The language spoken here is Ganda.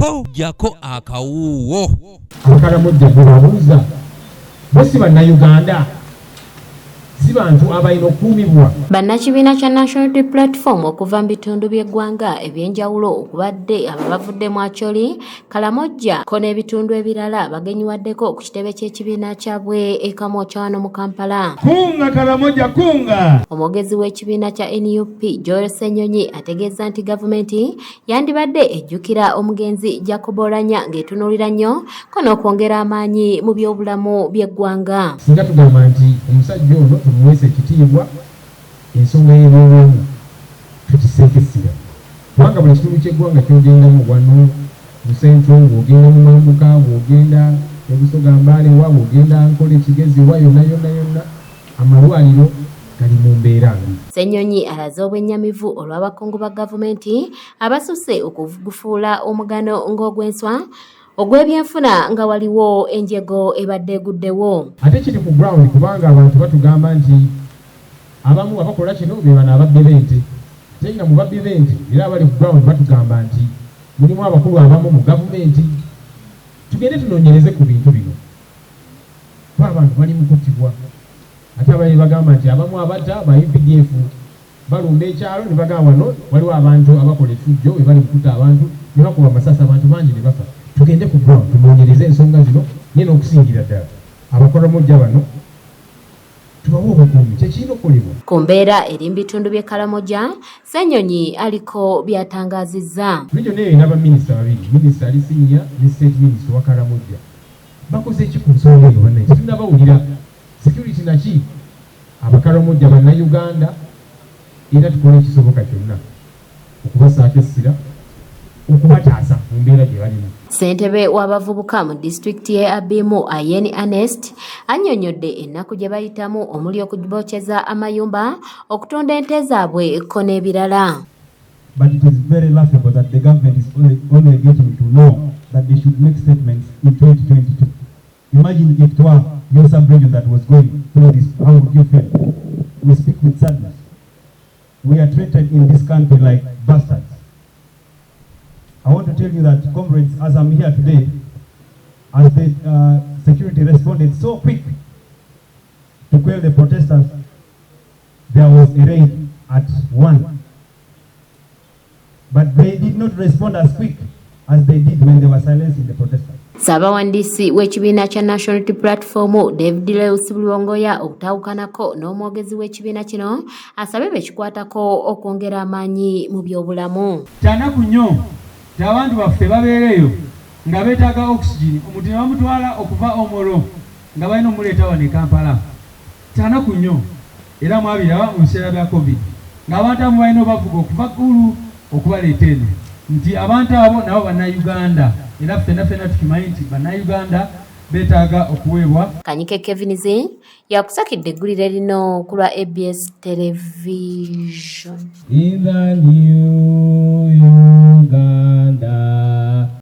ko jako akawuwo. Akaramojja bwebabuuza bo si bannayuganda, si bantu abalina okuumibwa. Bannakibiina kya National Unity Platform okuva mu bitundu by'eggwanga ebyenjawulo okubadde ababavuddemu Acholi, Kalamojja ko n'ebitundu ebirala bagenyiwaddeko ku kitebe ky'ekibiina kyabwe e Kamwokya wano mu Kampala. Kunga Kalamojja kunga! Omwogezi w'ekibiina kya NUP Joel Ssenyonyi ategeeza nti gavumenti yandibadde ejjukira omugenzi Jacob Oulanyah ng'etunuulira nnyo ko n'okwongera amaanyi mu by'obulamu by'eggwanga. Singa tugamba nti omusajja ono tumuweesa ekitiibwa, ensonga y'ebyobulamu tukiseekesera. Kubanga buli kitundu ky'eggwanga ky'ogendamu wano mu Central, bw'ogenda mu Mambuka, bw'ogenda e Busoga Mbale, bw'ogenda Nkole Kigezi, yonna amalwaliro gali mu mbeera mbi. Ssenyonyi alaze obwennyamivu olw'abakungu ba gavumenti abasusse okugufuula omugano ng'ogw'enswa ogw'ebyenfuna nga waliwo enjego ebadde eguddewo. Ate kiri ku ground kubanga abantu batugamba nti abamu abakola kino be bano ababbi b'ente. Ate nga mu babbi b'ente era abali ku ground batugamba nti mulimu abakulu abamu mu gavumenti. Tugende tunoonyereze ku bintu bino. Kuba abantu bali mu kuttibwa. Ate abali bagamba nti abamu abatta ba UPDF balumba ekyalo ne bagamba wano waliwo abantu abakola effujjo we bali mu kutta abantu ne bakuba amasasi abantu bangi ne bafa. Tugende ku ground tunoonyereze ensonga zino nye n'okusingira ddala Abakaramojja bano tubawe obukuumi kyekirina okukolebwa. Ku mbeera eri mu bitundu by'e Kalamojja, Ssenyonyi aliko by'atangaazizza. Region eyo erina baminisita babiri, minisita ali senior ne state minister wa Kalamojja. Bakoze eki ku nsonga eyo bannange tetunnabawulira. Security naki Abakaramojja bannayuganda era tukola ekisoboka kyonna okubasaako essira, okubataasa mu mbeera gye balimu. Ssentebe w'abavubuka mu disitulikiti y'e Abimu Ayeni Ernest annyonnyodde ennaku gye bayitamu omuli okubokyeza amayumba, okutunda ente zaabwe ko n'ebirala. But it is very laughable that the government is only getting to know that they should make statements in 2022. Imagine if it were your sub-region that was going through this, how would you feel? We speak with sadness. We are treated in this country like bastards. I want to tell you that, comrades, as I'm here today, as the security responded so quick to quell the protesters, there was a raid at 1. But they did not respond as quick as they did when they were silencing the protesters. Ssaabawandiisi w'ekibiina kya National Unity Platform David Lewis Bulongoya okutawukanako n'omwogezi w'ekibiina kino asabye bekikwatako okwongera amaanyi mu by'obulamu. Kyanaku nnyo abantu baffe babeereyo nga beetaaga oxygen, omuntu ne bamutwala okuva Omoro nga balina omuleeta wano e Kampala. Kyanaku nnyo era mwabiraba mu biseera bya COVID ng'abantu abamu balina obavuga okuva Gulu okubaleeta eno nti abantu abo nabo bannayuganda era ffenna tukimanyi nti bannayuganda beetaaga okuweebwa. Kanyike Kevinizi yakusakidde eggulire lino ku lwa ABS Television. In the new